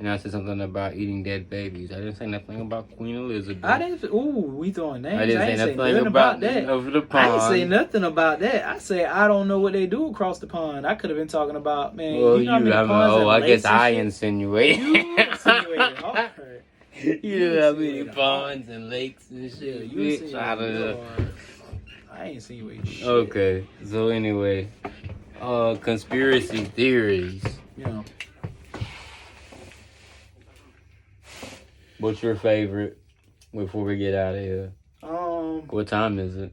And I said something about eating dead babies. I didn't say nothing about Queen Elizabeth. I didn't. Ooh, we throwing names. I didn't say nothing about that. Over the pond. I didn't say nothing about that. I say I don't know what they do across the pond. I could have been talking about, man. Well, you know how many ponds and I lakes guess I shit? insinuated. You insinuated. All right. You know how many ponds and lakes and shit. You insinuated. I ain't insinuating shit. Okay. So anyway, conspiracy theories. Yeah. What's your favorite before we get out of here? What time is it?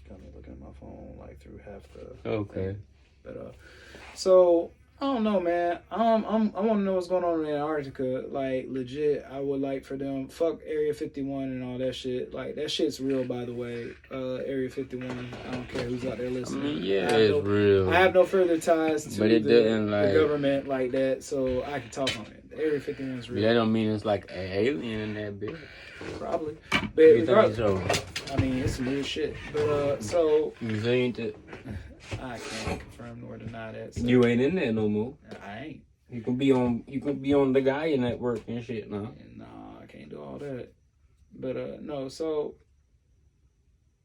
Got me looking at my phone like through half the. Okay. Thing. But so I don't know, man. I want to know what's going on in Antarctica. Like legit, I would like for them. Fuck Area 51 and all that shit. Like that shit's real, by the way. Area 51. I don't care who's out there listening. I mean, yeah, it's real. I have no further ties to the government like that, so I can talk on it. Area 51 is real. That don't mean it's like an alien in that bitch. Probably, but regardless, I mean it's some weird shit. But so you ain't it. I can't confirm nor deny that. So. You ain't in there no more. I ain't. You can be on the Gaia network and shit now. Nah, I can't do all that. But no, so.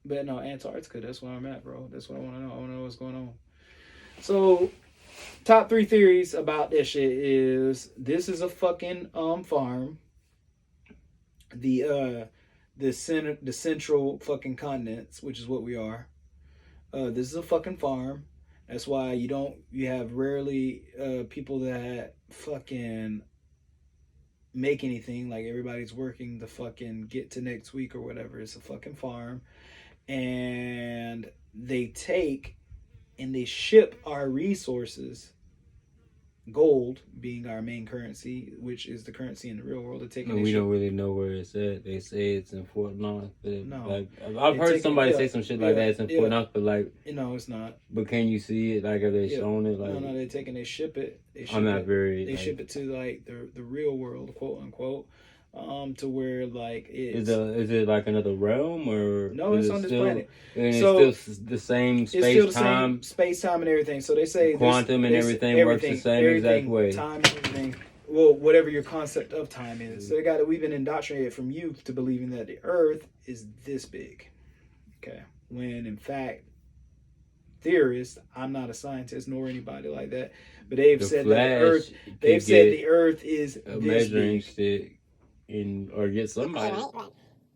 But no, Antarctica. That's where I'm at, bro. That's what I want to know. I want to know what's going on. So, top 3 theories about this shit is this is a fucking farm. The central fucking continents, which is what we are. This is a fucking farm. That's why you have rarely people that fucking make anything. Like everybody's working to fucking get to next week or whatever. It's a fucking farm. And they take and they ship our resources, gold being our main currency, which is the currency in the real world. We don't really know where it's at. They say it's in Fort Knox. No. Like, I've heard somebody say some shit like that. It's in Fort Knox, but like... No, it's not. But can you see it? Like, are they showing it? Like, no, they take and they ship it. They ship it to like the real world, quote unquote. To where like it's... Is it like another realm or... No, it's on this planet. And it's still the same space-time? Space-time and everything. So they say... Quantum and everything works the same exact way. Time and everything. Well, whatever your concept of time is. So we've been indoctrinated from youth to believing that the Earth is this big. Okay. When in fact, theorists, I'm not a scientist nor anybody like that, but they've said that the Earth is a this measuring big. stick. Or get somebody. Right.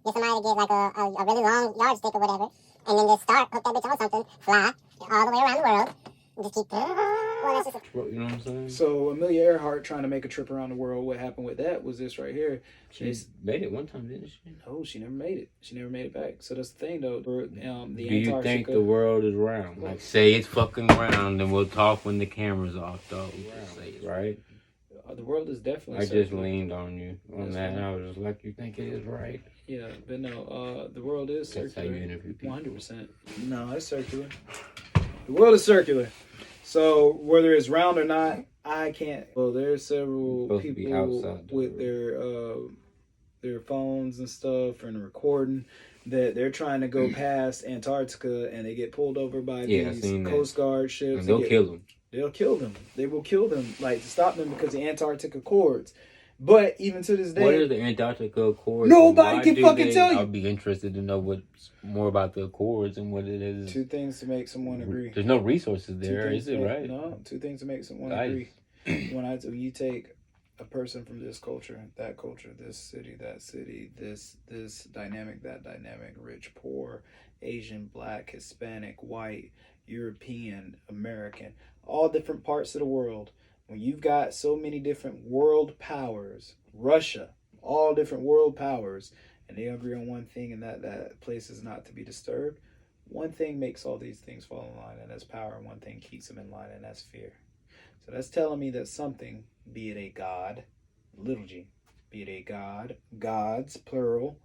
Get somebody to get like a really long yardstick or whatever, and then just hook that bitch on something, fly all the way around the world, and just keep. Well, that's just you know what I'm saying? So Amelia Earhart trying to make a trip around the world. What happened with that was this right here. She made it one time, didn't she? No, she never made it. She never made it back. So that's the thing, though. The Do Antarctica. you think the world is round? Like, say it's fucking round, and we'll talk when the camera's off, though. Say it, right? The world is definitely. I just leaned on you on that, and I was just like, "You think it is right?" Yeah, but no. The world is circular. That's how you interview people. 100%. No, it's circular. The world is circular. So whether it's round or not, I can't. Well, there's several people with their phones and stuff and recording that they're trying to go past Antarctica, and they get pulled over by these Coast Guard ships. And they'll kill them. They'll kill them. They will kill them, like to stop them because the Antarctic Accords. But even to this day, what are the Antarctic Accords? Nobody can fucking tell you. I'll be interested to know what's more about the Accords and what it is. 2 things to make someone agree. There's no resources there, is it right? No, 2 things to make someone agree. When you take a person from this culture, that culture, this city, that city, this dynamic, that dynamic, rich, poor, Asian, black, Hispanic, white, European, American, all different parts of the world. When you've got so many different world powers, Russia, all different world powers, and they agree on one thing, and that place is not to be disturbed, one thing makes all these things fall in line, and that's power, and one thing keeps them in line, and that's fear. So that's telling me that something, be it a god, little g, be it a god, gods, plural,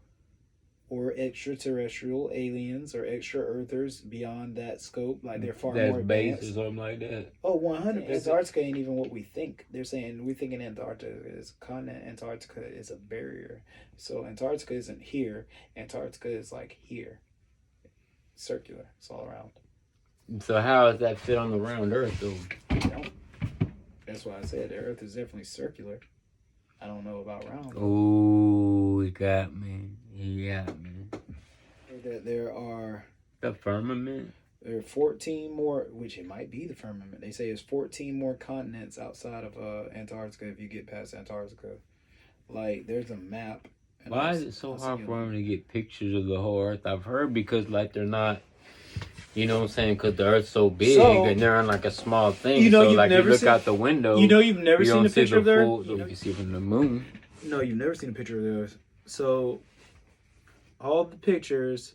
or extraterrestrial aliens or extra earthers beyond that scope, like they're far more advanced. Base or something like that. Oh, 100%. Antarctica ain't even what we think. They're saying we're thinking Antarctica is a continent. Antarctica is a barrier. So Antarctica isn't here. Antarctica is like here. Circular. It's all around. So how does that fit on the round Earth, though? That's That's why I said the Earth is definitely circular. I don't know about round. Oh, he got me. He got me. That there are the firmament. There are 14 more, which it might be the firmament. They say there's 14 more continents outside of Antarctica if you get past Antarctica. Like, there's a map. Why is it so hard for them to get pictures of the whole Earth? I've heard because, like, they're not, you know what I'm saying? Because the Earth's so big and they're on, like, a small thing. You know, so, like, you look out the window. You know, you've never seen a picture of the Earth? So you can see from the moon. No, you've never seen a picture of the Earth. So, all the pictures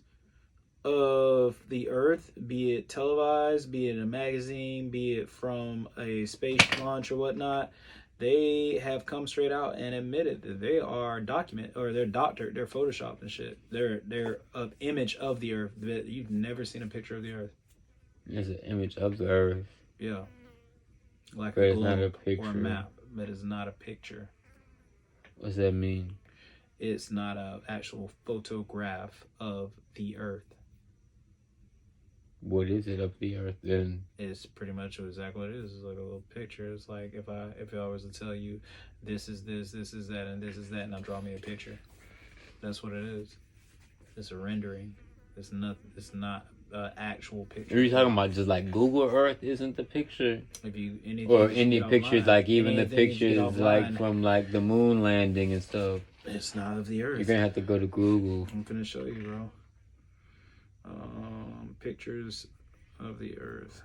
of the Earth, be it televised, be it in a magazine, be it from a space launch or whatnot, they have come straight out and admitted that they are they're doctored, they're photoshopped and shit. They're an image of the Earth. That you've never seen a picture of the Earth. It's an image of the Earth. Yeah, like but a it's not a globe picture or a map, but it's not a picture. What's that mean? It's not an actual photograph of the Earth. What is it of the Earth then? It's pretty much exactly what it is. It's like a little picture. It's like if I was to tell you this is this, this is that, and this is that, and I'll draw me a picture. That's what it is. It's a rendering. It's not an actual picture. Are you talking about just like Google Earth isn't the picture? If you any pictures like even the pictures like from like the moon landing and stuff. It's not of the Earth. You're gonna have to go to Google. I'm gonna show you, bro. Pictures of the Earth.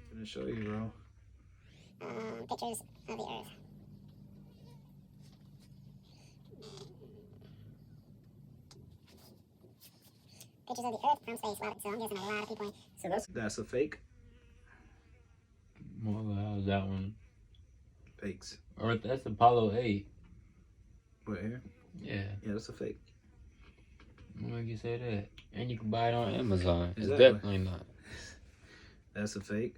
I'm gonna show you, bro. Pictures of the Earth. Pictures of the Earth from space. Wow, so I'm guessing a lot of people. So that's a fake. Well, how's that one? Fakes. Earth. That's Apollo 8. What here? Yeah. Yeah, that's a fake. What make you say that? And you can buy it on Amazon. Exactly. It's definitely not. That's a fake.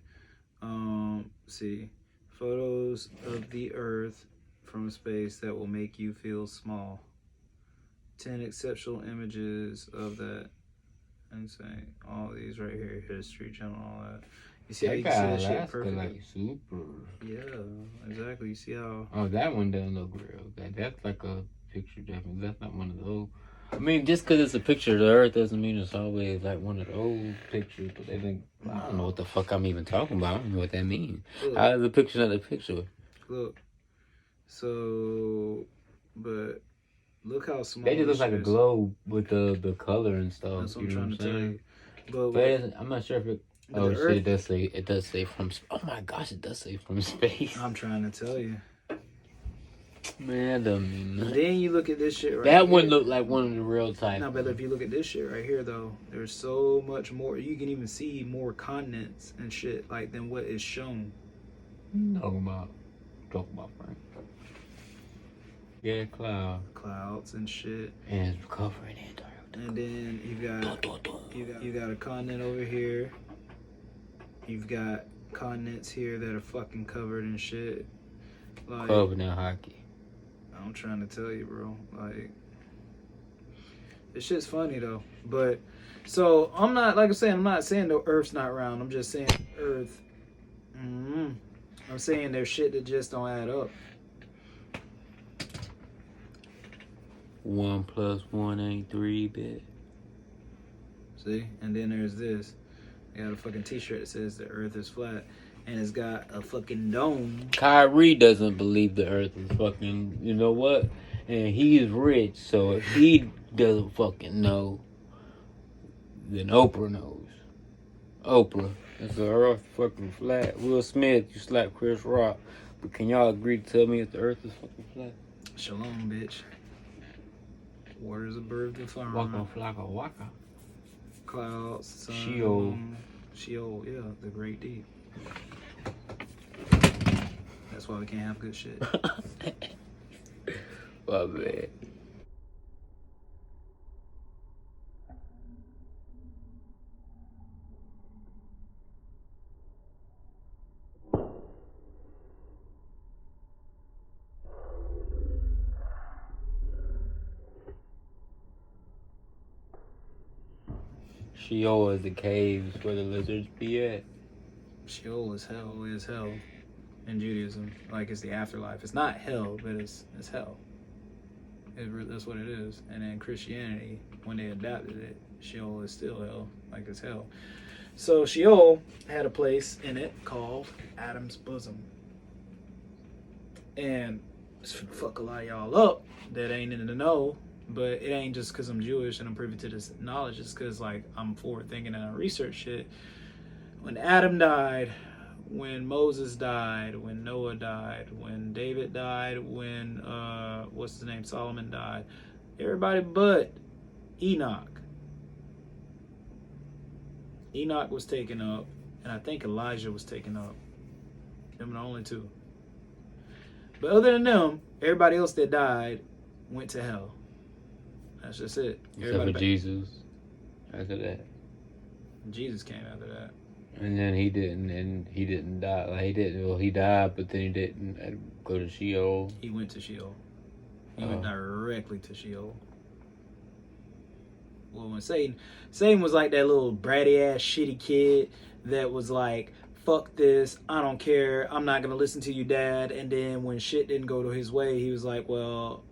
See, photos of the Earth from space that will make you feel small. 10 exceptional images of that. Insane. All these right here, History Channel, all that. You see how you can see that shit perfectly? Like super. Yeah, exactly. You see how? Oh, that one doesn't look real. That's like a picture, definitely. That's not one of those. I mean, just because it's a picture of the Earth doesn't mean it's always like one of those pictures. But they think, I don't know what the fuck I'm even talking about. I don't know what that means. Look, how is the picture not the picture? Look. So, but look how small. They just look like a globe with the color and stuff. That's what I'm trying to tell you. But I'm not sure if it. Oh shit! It does say from. Oh my gosh! It does say from space. I'm trying to tell you. Man, that doesn't mean nothing. Then you look at this shit right That here. one looked like one of the real type. No, but if you look at this shit right here, though, there's so much more. You can even see more continents and shit like than what is shown. Talking about Frank. Yeah, clouds and shit. And it's covering Antarctica. And then you got a continent over here. You've got continents here that are fucking covered in shit. Like, covered in hockey. I'm trying to tell you, bro. Like, this shit's funny though. But so I'm not, like I'm saying, I'm not saying the Earth's not round. I'm just saying Earth. I'm saying there's shit that just don't add up. 1 + 1 ain't 3, bitch. See? And then there's this. I got a fucking t-shirt that says the Earth is flat. And it's got a fucking dome. Kyrie doesn't believe the Earth is fucking, you know what? And he's rich, so if he doesn't fucking know, then Oprah knows. Oprah, is the Earth fucking flat? Will Smith, you slapped Chris Rock. But can y'all agree to tell me if the Earth is fucking flat? Shalom, bitch. Waters of birth to farm. Waka flocka waka. Clouds, sun. Sheol, yeah, the great deep. That's why we can't have good shit. My bad. Sheol is the caves where the lizards be at. Sheol is hell in Judaism. Like, it's the afterlife. It's not hell, but it's hell. That's what it is. And in Christianity, when they adapted it, Sheol is still hell. Like, it's hell. So Sheol had a place in it called Adam's bosom. And fuck a lot of y'all up that ain't in the know, but it ain't just because I'm Jewish and I'm privy to this knowledge. It's because, like, I'm forward thinking and I research shit. When Adam died, when Moses died, when Noah died, when David died, when what's his name, Solomon died, everybody but Enoch was taken up, and I think Elijah was taken up. Them are the only two. But other than them, everybody else that died went to hell. That's just it. Except for Jesus. After that, Jesus came after that. and then he didn't die. Like, he died, but then he didn't go to Sheol. He went to Sheol. He went directly to Sheol. Well, when Satan was like that little bratty ass shitty kid that was like, fuck this, I don't care, I'm not gonna listen to you, Dad. And then when shit didn't go to his way, he was like, well,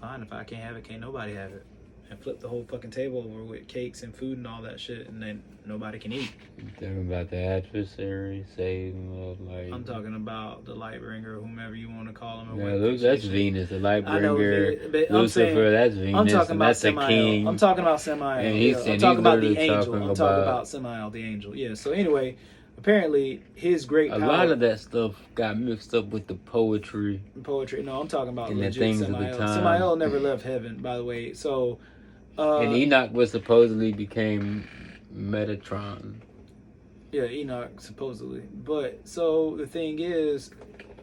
fine, if I can't have it, can't nobody have it. And flipped the whole fucking table over with cakes and food and all that shit, and then nobody can eat. You're talking about the adversary, Satan, like... I'm talking about the light bringer, whomever you want to call him. No, that's Venus, the light I know, bringer. but Lucifer, that's Venus, I'm talking and about that's the Samael. king. I'm talking about Samael. And I'm talking about the literally angel. I'm talking about Samael, the angel. Yeah, so anyway, apparently his great power... A lot of that stuff got mixed up with the poetry. No, I'm talking about and the legit things Samael. of the time. Samael never left heaven, by the way. So... and Enoch was supposedly became Metatron. Yeah, Enoch supposedly. But so the thing is,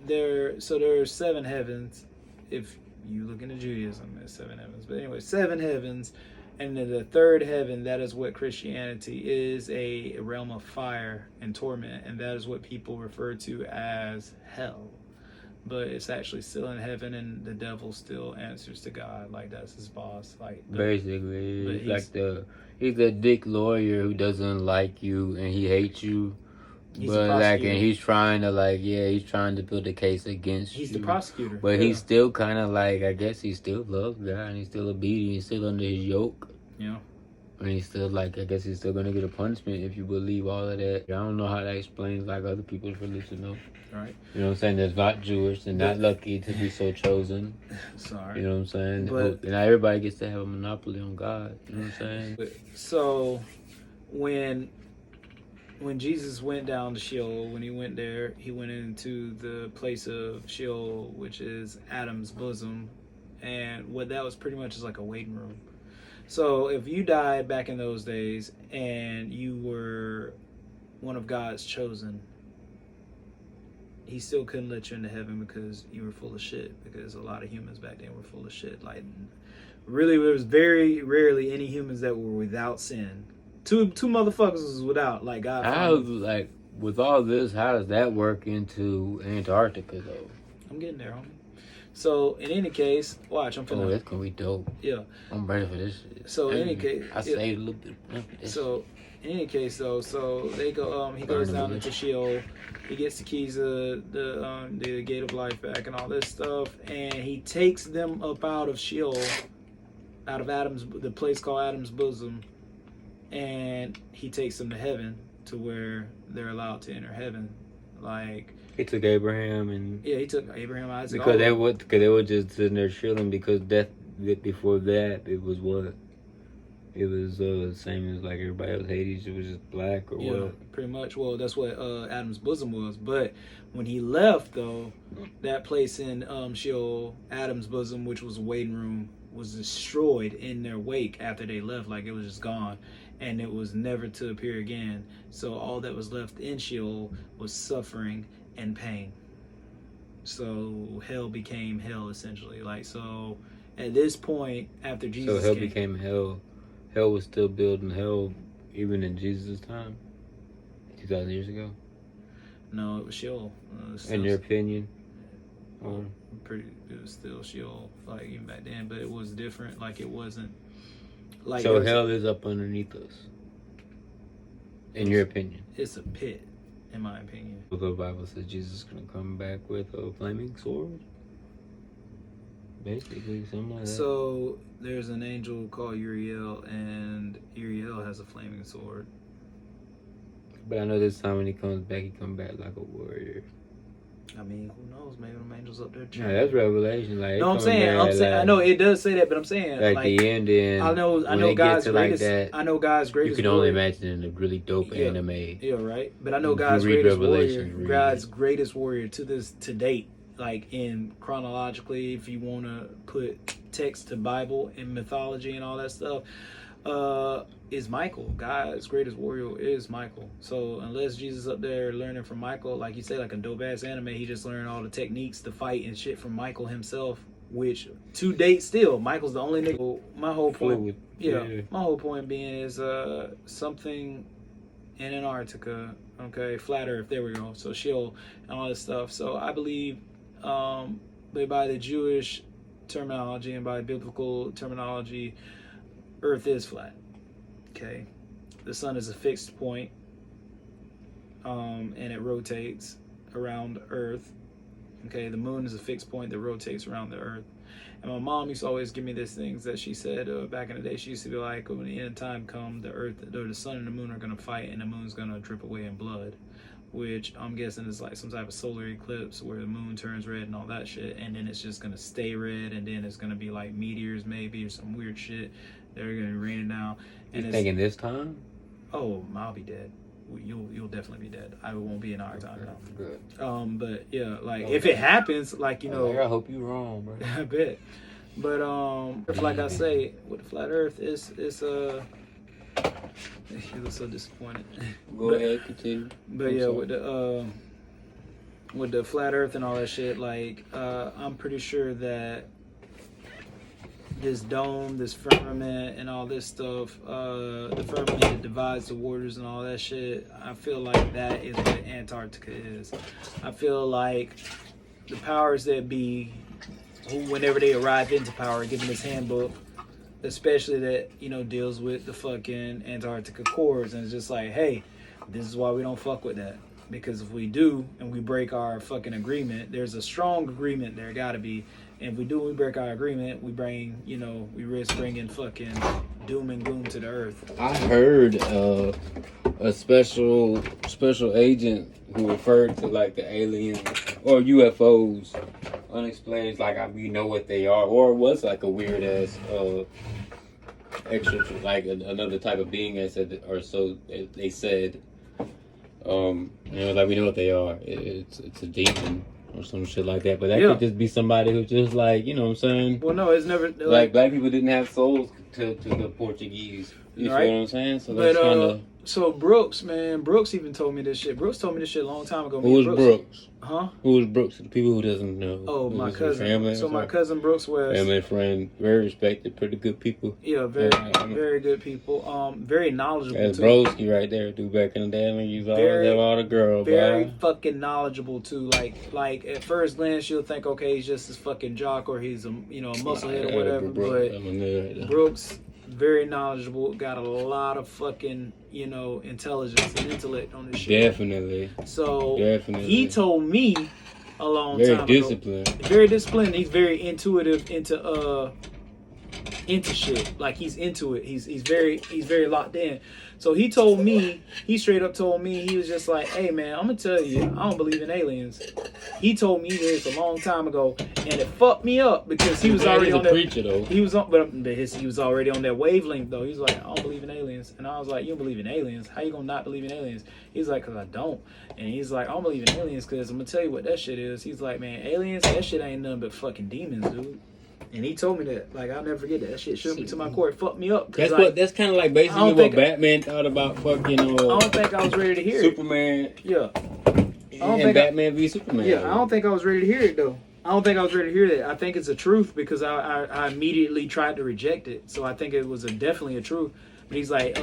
there's 7 heavens. If you look into Judaism, there's 7 heavens. But anyway, 7 heavens, and then the 3rd heaven, that is what Christianity is, a realm of fire and torment, and that is what people refer to as hell. But it's actually still in heaven, and the devil still answers to God, like that's his boss. Like basically, he's a dick lawyer who doesn't like you and he hates you. But like, and he's trying to build a case against you. He's the prosecutor. But he's still kind of like, I guess he still loves God and he's still obedient. He's still under his yoke. Yeah. And he's still like, I guess he's still gonna get a punishment if you believe all of that. I don't know how that explains like other people's religion though. Right. You know what I'm saying? That's not Jewish and not lucky to be so chosen. Sorry. You know what I'm saying? But not everybody gets to have a monopoly on God. You know what I'm saying? So when Jesus went down to Sheol, when he went there, he went into the place of Sheol, which is Adam's bosom. And what that was pretty much is like a waiting room. So if you died back in those days and you were one of God's chosen, he still couldn't let you into heaven because you were full of shit. Because a lot of humans back then were full of shit. Like, really, there was very rarely any humans that were without sin. Two motherfuckers was without, like, God. How, like, with all this, how does that work into Antarctica, though? I'm getting there, homie. So, in any case, watch, I'm finna... Oh, that's gonna be dope. Yeah. I'm ready for this shit. So, in any case... I saved a little bit. So, in any case, though, so they go, he goes down into Sheol. He gets the keys of the gate of life back and all this stuff. And he takes them up out of Sheol, out of the place called Adam's bosom. And he takes them to heaven, to where they're allowed to enter heaven. Like... He took Abraham and... Yeah, he took Abraham, Isaac. Because they were just sitting there chilling, because before that, it was what? It was same as like everybody else, Hades. It was just black or what? Yeah, pretty much. Well, that's what Adam's bosom was. But when he left, though, that place in Sheol, Adam's bosom, which was a waiting room, was destroyed in their wake after they left. Like, it was just gone. And it was never to appear again. So all that was left in Sheol was suffering and pain. So hell became hell, essentially. Like, so at this point, after Jesus So hell became hell. Hell was still building hell even in Jesus' time? 2,000 years ago? No, it was Sheol. In your opinion? It was still Sheol, like, even back then, but it was different. Like, it wasn't like... So hell is up underneath us, in your opinion? It's a pit. in my opinion. The Bible says Jesus is gonna come back with a flaming sword. Basically, something like that. So there's an angel called Uriel, and Uriel has a flaming sword. But I know this time when he comes back like a warrior. I mean, who knows? Maybe them angels up there. Yeah, that's Revelation. Like, no, I'm saying, I know it does say that, but I'm saying, like the ending. I know God's greatest. Like that, I know God's greatest. You can only imagine in a really dope anime. Yeah, right. But I know God's greatest warrior to date. Like in chronologically, if you want to put text to Bible and mythology and all that stuff, is Michael. God's greatest warrior is Michael. So unless Jesus up there learning from Michael, like you say, like a dope ass anime, he just learned all the techniques to fight and shit from Michael himself. Which to date still, Michael's the only nigga. My whole point, my whole point being is something in Antarctica. Okay, flat Earth. There we go. So Sheol and all this stuff. So I believe. But by the Jewish terminology and by biblical terminology, Earth is flat. Okay, the sun is a fixed point, and it rotates around Earth. Okay, the moon is a fixed point that rotates around the Earth. And my mom used to always give me these things that she said back in the day. She used to be like, when the end of time comes, the Earth, the sun and the moon are gonna fight, and the moon's gonna drip away in blood. Which I'm guessing is like some type of solar eclipse where the moon turns red and all that shit, and then it's just gonna stay red, and then it's gonna be like meteors maybe or some weird shit that are gonna be raining down. And you thinking this time? Oh, I'll be dead. You'll definitely be dead. I won't be in our time now. Good. But yeah, like if it happens, like I hope you're wrong, bro. I bet. But like I say, with the flat Earth, it's he was so disappointed. Go ahead, continue. But yeah, with the flat Earth and all that shit, like I'm pretty sure that this dome, this firmament, and all this stuff, the firmament that divides the waters and all that shit, I feel like that is what Antarctica is. I feel like the powers that be, whenever they arrive into power, given this handbook, especially that, deals with the fucking Antarctica cores, and it's just like, hey, this is why we don't fuck with that. Because if we do, and we break our fucking agreement, there's a strong agreement there, gotta be. And if we do, we break our agreement, we risk bringing fucking doom and gloom to the earth. I heard a special agent who referred to like the aliens or UFOs, unexplained, like we know what they are, or it was like a weird ass extra, like another type of being, as said, or so they said. Like we know what they are. It's a demon or some shit like that. But that could just be somebody who's just like, you know what I'm saying? Well, no, it's never like black people didn't have souls to the Portuguese. You feel what I'm saying? So that's kind of. So Brooks even told me this shit. Brooks told me this shit a long time ago. Who was Brooks? Huh? Who was Brooks? The people who doesn't know. Oh, my cousin. Family, so my cousin Brooks was family friend, very respected, pretty good people. Yeah, very good people. Very knowledgeable. That's too. Broski right there, dude. Back in the day, when you always have all the girls. Very fucking knowledgeable too. Like at first glance, you'll think, okay, he's just this fucking jock, or he's a musclehead or whatever. But Brooks, very knowledgeable, got a lot of fucking intelligence and intellect on this shit. Definitely. So he told me a long time ago. Very disciplined. He's very intuitive into shit. Like he's into it. He's very locked in. So he straight up told me, he was just like, hey man, I'm gonna tell you, I don't believe in aliens. He told me this a long time ago, and it fucked me up because he was already on that. Preacher, though. He was already on that wavelength though. He's like, I don't believe in aliens, and I was like, you don't believe in aliens? How you gonna not believe in aliens? He's like, cause I don't. And he's like, I don't believe in aliens because I'm gonna tell you what that shit is. He's like, man, aliens, that shit ain't nothing but fucking demons, dude. And he told me that. Like, I'll never forget that. That shit shook me to my core. It fucked me up. That's kind of like basically what Batman thought about fucking. I don't think I was ready to hear Superman. it. Yeah. And Batman v Superman. Yeah, I don't think I was ready to hear it though. I don't think I was ready to hear that. I think it's a truth because I immediately tried to reject it. So I think it was definitely a truth. But he's like,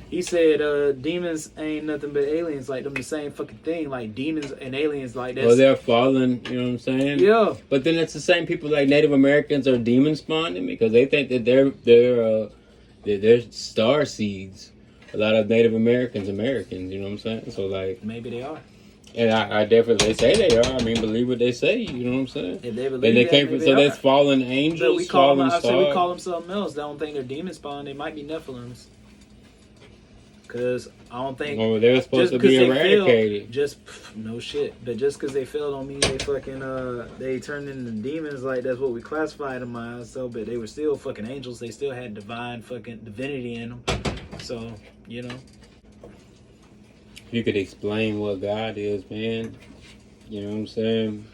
he said, demons ain't nothing but aliens. Like, them the same fucking thing. Like, demons and aliens, like, that's... Well, they're fallen, you know what I'm saying? Yeah. But then it's the same people, like Native Americans are demon spawning because they think that they're star seeds a lot of Native Americans, you know what I'm saying? So, like... Maybe they are. And I definitely, they say they are. I mean, believe what they say, you know what I'm saying? If they believe that, came from, so that's fallen angels, we call fallen them, stars. we call them something else. I don't think they're demon spawn. They might be Nephilims. Because I don't think... Oh, they're supposed to be eradicated. No shit. But just because they failed on me, they fucking, they turned into demons. Like, that's what we classified them as. So, but they were still fucking angels. They still had divine fucking divinity in them. So, you know. You could explain what God is, man. You know what I'm saying?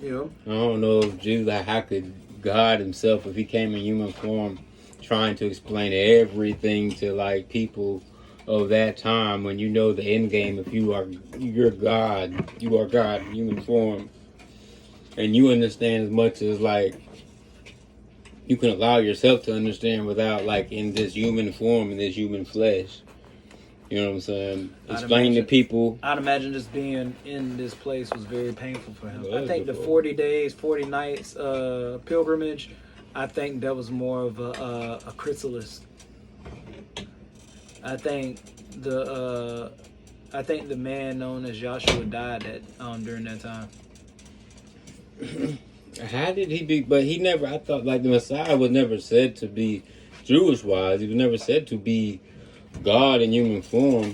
Yeah. I don't know if Jesus, like, how could God himself, if he came in human form, trying to explain everything to, like, people of that time, when you know the end game, if you're God, you are God in human form, and you understand as much as, like, you can allow yourself to understand without, like, in this human form, in this human flesh. You know what I'm saying? Explain to people. I'd imagine just being in this place was very painful for him. I think the 40 days, 40 nights pilgrimage, I think that was more of a chrysalis. I think the man known as Joshua died during that time. How did he be? But he never. I thought like the Messiah was never said to be Jewish wise. He was never said to be God in human form.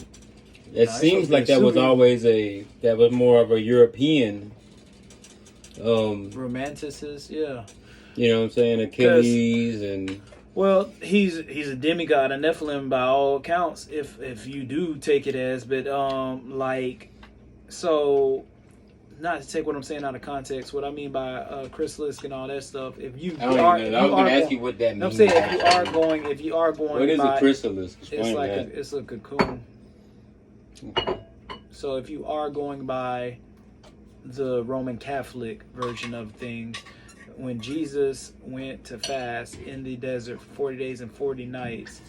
It seems like that was always that was more of a European romanticist, yeah. You know what I'm saying? Achilles and well, he's a demigod, a Nephilim by all accounts, if you do take it as, but like, so not to take what I'm saying out of context, what I mean by chrysalis and all that stuff. If you I was gonna ask you what that means. I'm saying if you are going. What is a chrysalis? It's like it's a cocoon. Okay. So if you are going by the Roman Catholic version of things, when Jesus went to fast in the desert for 40 days and 40 nights,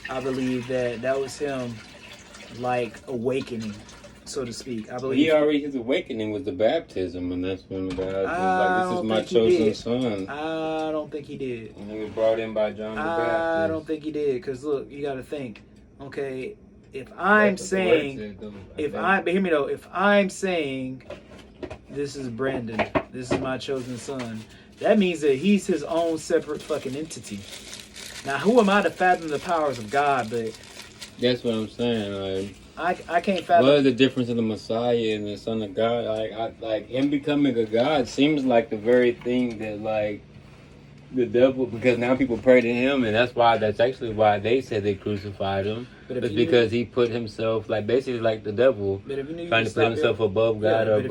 I believe that was him, like, awakening, so to speak. I believe his awakening was the baptism, and that's when God was like, "This is my chosen son." I don't think he did. And he was brought in by John the Baptist. I don't think he did, because look, you got to think. Okay, if I'm saying, but hear me though, if I'm saying, this is Brandon, this is my chosen son, that means that he's his own separate fucking entity. Now, who am I to fathom the powers of God? But that's what I'm saying. Like, I can't fathom. What is the difference in the Messiah and the Son of God? Like him becoming a God seems like the very thing that, like, the devil, because now people pray to him, and that's actually why they said they crucified him. But it's because he put himself, like, basically like the devil, trying to put himself above God, as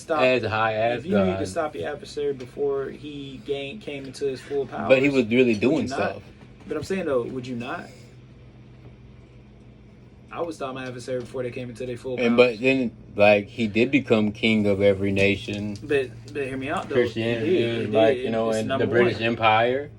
high as God. If you knew you could stop your adversary before he came into his full power. But he was really doing stuff. But I'm saying though, would you not? I would stop my adversary before they came into their full power. But then, like, he did become king of every nation. But hear me out though. Christianity, like, you know, and the British Empire,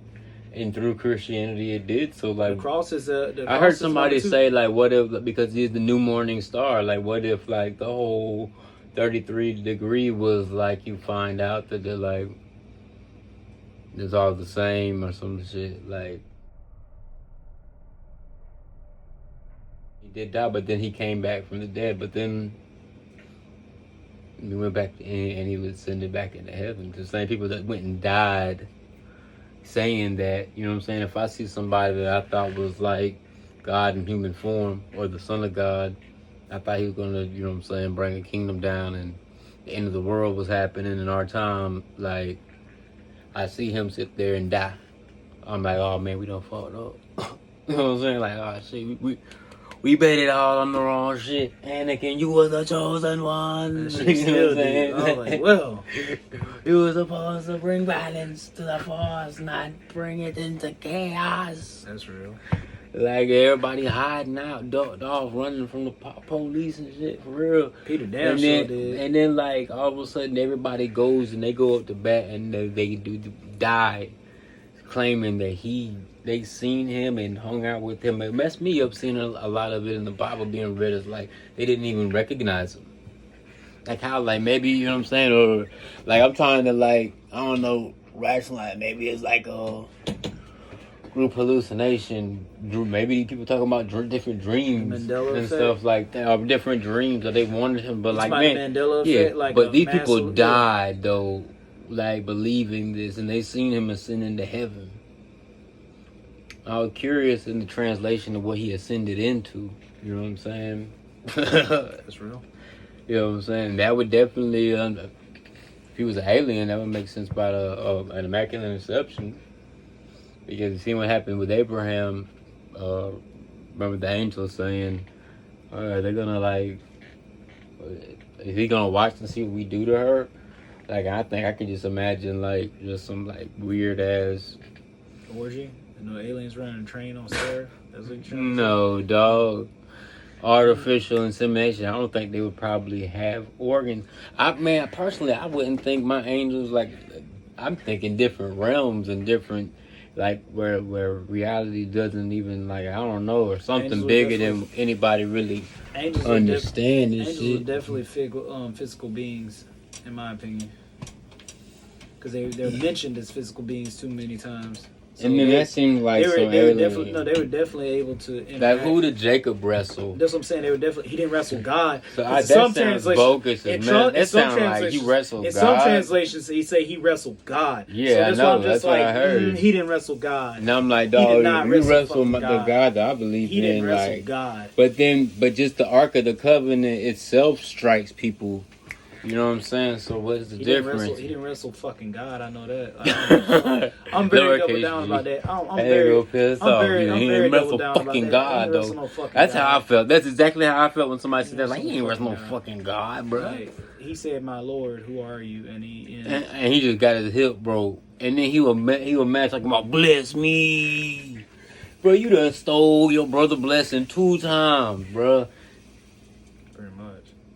and through Christianity, it did. So, like, the cross is I heard somebody say, like, what if, because he's the new morning star, like, what if, like, the whole 33 degree was, like, you find out that they're, like, it's all the same or some shit, like. He did die, but then he came back from the dead, but then he went back and he was ascended back into heaven. The same people that went and died saying that, you know what I'm saying, if I see somebody that I thought was like God in human form or the Son of God, I thought he was going to, you know what I'm saying, bring a kingdom down and the end of the world was happening in our time, like, I see him sit there and die. I'm like, oh man, we done fucked up. You know what I'm saying? Like, oh shit, we bet it all on the wrong shit. Anakin, you were the chosen one. You know what I'm saying? I was like, well, you were supposed to bring balance to the force, not bring it into chaos. That's real. Like, everybody hiding out, ducked off, running from the police and shit, for real. Peter damn sure did. And then, like, all of a sudden, everybody goes and they go up to bat and they do die, claiming that they seen him and hung out with him. It messed me up seeing a lot of it in the Bible being read as, like, they didn't even recognize him. Like, how, like, maybe, you know what I'm saying? Or, like, I'm trying to, like, I don't know, rationalize. Maybe it's like group hallucination. Maybe people talking about different dreams Mandela and effect. Stuff like that, or different dreams, or they wanted him. But It's like, about man, the Mandela yeah. effect, like but a these people massive- died though, like believing this, and they seen him ascending to heaven. I was curious in the translation of what he ascended into. You know what I'm saying? That's real. You know what I'm saying? That would definitely, if he was an alien, that would make sense about an immaculate conception. Because you see what happened with Abraham. Remember the angel saying, they're gonna like, is he gonna watch and see what we do to her? Like, I think I could just imagine like just some like weird ass orgy. No aliens running a train on Sarah. That's what you're trying to no dog. Artificial insemination. I don't think they would probably have organs. Personally, I wouldn't think my angels like. I'm thinking different realms and different, like where reality doesn't even like, I don't know, or something Angels bigger than anybody really understand. Angels are definitely physical beings, in my opinion, because they're mentioned as physical beings too many times. So and then that seems like they were definitely able to interact. Like, who did Jacob wrestle? That's what I'm saying. He didn't wrestle God. So that sounds bogus as man. That sounds like he wrestled God. In some translations, he say he wrestled God. Yeah, so I know. That's what I heard. He didn't wrestle God. And I'm like, dog, you wrestle the God that I believe he in. Didn't wrestle like, God. But just the Ark of the Covenant itself strikes people. You know what I'm saying? So what is the difference? He didn't wrestle fucking God. I know that. I'm very double down about that. I'm very double down about that. God, though. That's how I felt. That's exactly how I felt when somebody said that. Like, he ain't wrestle no fucking God, bro. Like, he said, "My Lord, who are you?" And he just got his hip broke, and then he would match like, "About bless me, bro. You done stole your brother blessing 2 times, bro."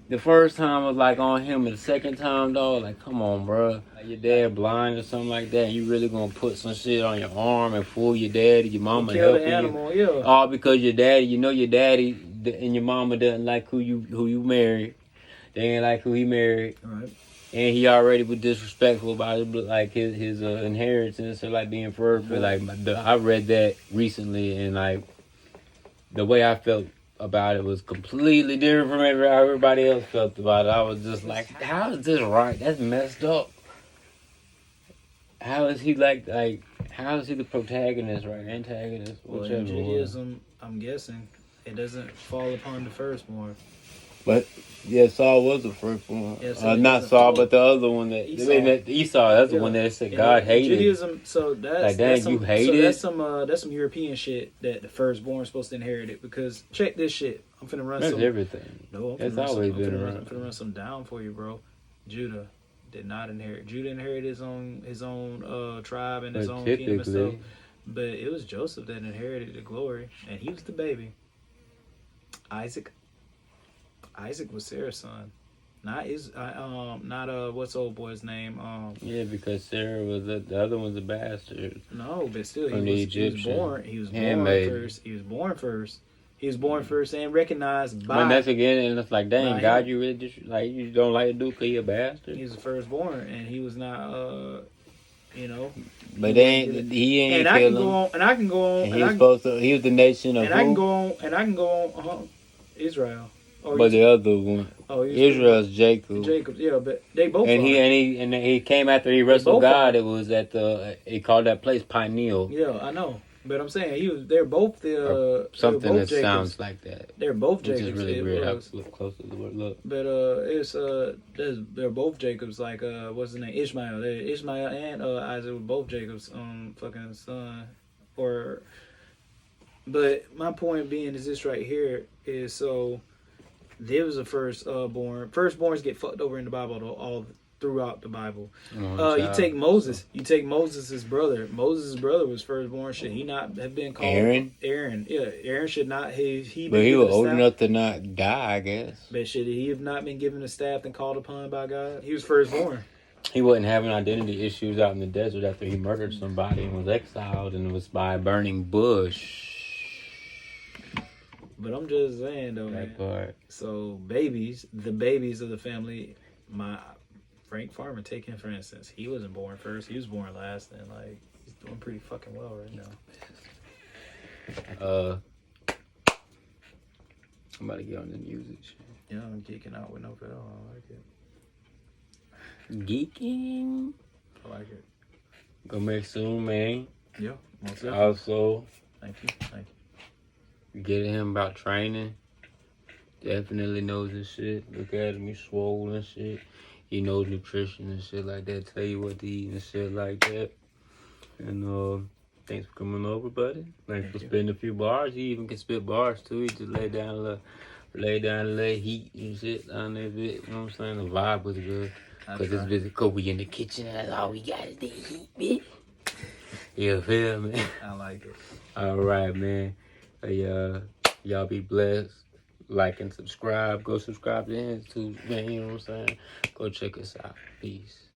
The first time was like on him, and the second time, dog, like, come on, bro. Like, your dad blind or something like that, and you really gonna put some shit on your arm and fool your daddy, your mama helping animal, you? Yeah. All because your daddy, your daddy and your mama doesn't like who you married. They ain't like who he married. Right. And he already was disrespectful about it, like his inheritance or like being forever. Like, I read that recently, and like the way I felt about it was completely different from how everybody else felt about it. I was just like, how is this right? That's messed up. How is he how is he the protagonist, right? Antagonist? Well, in Judaism, I'm guessing it doesn't fall upon the firstborn. But yeah, Saul was the first one. Yeah, so not Saul, but the other one that Esau. That's the one that said God hated. Judaism, so that's you hated. So that's some European shit that the firstborn is supposed to inherit it. Because check this shit. I'm finna run some. That's everything. No, I'm finna run some down for you, bro. Judah did not inherit. Judah inherited his own tribe and his own kingdom and stuff. But it was Joseph that inherited the glory, and he was the baby. Isaac was Sarah's son, not what's old boy's name? Yeah, because Sarah was the other one's a bastard. No, but still, he was born first and recognized by. And that's again, and it's like, dang, God, you really just like you don't like to do because he a bastard. He's the firstborn, and he was not, But he ain't. And I can go on, and I can go on. And he was the nation of. And I can go on, Israel. But the other one, Israel's Jacob. Yeah, but they both. And he came after he wrestled God. It was at he called that place Pineal. Yeah, I know. But I'm saying they're both something that Jacobs. Sounds like that. They're both Jacobs. Which is really weird. How to look closer to the word look. But they're both Jacobs. Like what's his name? Ishmael. Ishmael and Isaac were both Jacob's fucking son. But my point being is this right here is so. There was a firstborn. Firstborns get fucked over in the Bible all throughout the Bible. You take Moses. You take Moses' brother. Moses' brother was firstborn. Should he not have been called Aaron? Aaron. Yeah, Aaron should not have. But he was old enough to not die, I guess. But should he have not been given a staff and called upon by God? He was firstborn. He wasn't having identity issues out in the desert after he murdered somebody and was exiled, and it was by a burning bush. But I'm just saying though, that man. Part. So the babies of the family, my Frank Farmer, take him for instance. He wasn't born first. He was born last, and like Doing pretty fucking well right now. I'm about to get on the music shit. Yeah, I'm geeking out with Nôv’3l. I like it. GEEK'N. I like it. Go make soon, man. Yeah, most definitely. Also, Thank you. get him about training. Definitely knows his shit. Look at him, he's swole and shit. He knows nutrition and shit like that. Tell you what to eat and shit like that. And thanks for coming over, buddy. Thanks for spitting a few bars. He even can spit bars too. He just lay down a little heat and shit down there bit. You know what I'm saying? The vibe was good. Cause it's busy. Cause we in the kitchen. That's all we got is the heat, bitch. You feel me? I like it. All right, man. Hey, y'all be blessed. Like and subscribe. Go subscribe to his too, man. You know what I'm saying? Go check us out. Peace.